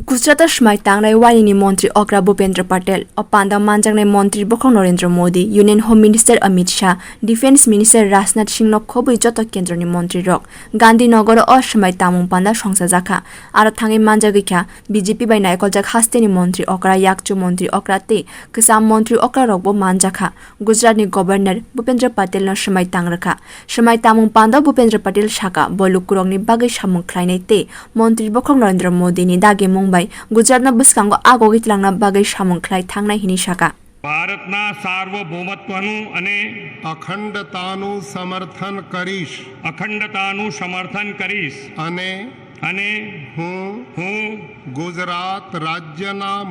Gujarat swmai tangnai wainwi montri okra Bhupendra Patel, panda manjaknai montri bokhorok Narendra Modi, Union Home Minister Amit Shah, Defense Minister Raj Nath Singh no khobui joto kemdra ni montri rok Gandhi Nagar o swmai tamung panda songsajaka aro thangai manjagikha BJP bai naikoljak haste ni montri okra yakchu montri okra te kisam montri okra rok bo manjakha Gujarat ni Governor Bhupendra Patel no swmai tangrakha swmai tamung panda Bhupendra Patel shaka bolukurok ni bagai samung khlainai te montri bokhorok Narendra Modi ni dage mumbai Gujarat na buskango agogit langna bagai samung khlai thangnai hini shaka ભારતના સાર્વભૌમત્વનું અને અખંડતાનું સમર્થન કરીશ અને હું ગુજરાત રાજ્યના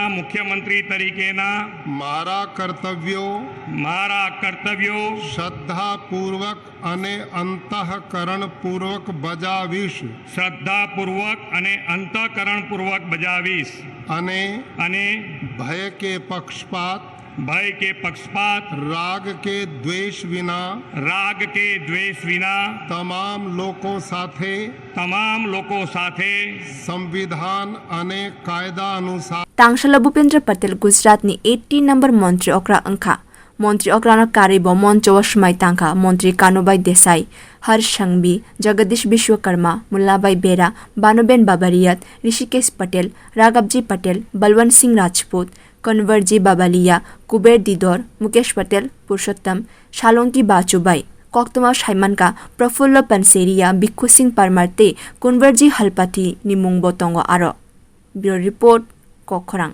મુખ્યમંત્રી તરીકેના મારા કર્તવ્યો શ્રદ્ધાપૂર્વક અને અંતઃકરણપૂર્વક બજાવીશ અને ભય કે પક્ષપાત રાગ કે દ્વેષ વિના તમામ લોકો સાથે સંવિધાન અને કાયદા અનુસાર તાંગશાલા ભૂપેન્દ્ર પટેલ ગુજરાતની 80 નંબર મંત્રી ઓકરા અંખા મંત્રી ઓકરાના કાર્યબ મંચ સ્વમai તાંખા મંત્રી કાનુભાઈ દેસાઈ હર્ષ સંઘવી જગદીશ વિશ્વકર્મા મુલ્લાભાઈ બેરા બાનુબેન બાબરિયાત ઋષિકેશ પટેલ રાઘવજી પટેલ બલવંતસિંહ રાજપૂત કન્વરજી બાબાલિયા કુબેર દિદોર મુકેશ પટેલ પુરુષોત્તમ શાલોંકી બાચુભાઈ કોક્તમા શાઈમાનકા પ્રફુલ્લ પનસેરિયા ભિક્ષુસિંહ પરમાર તે કુંવરજી હલપાથી નિમુંગ બોતંગો આરો બ્યુરો રિપોર્ટ કોખરાંગ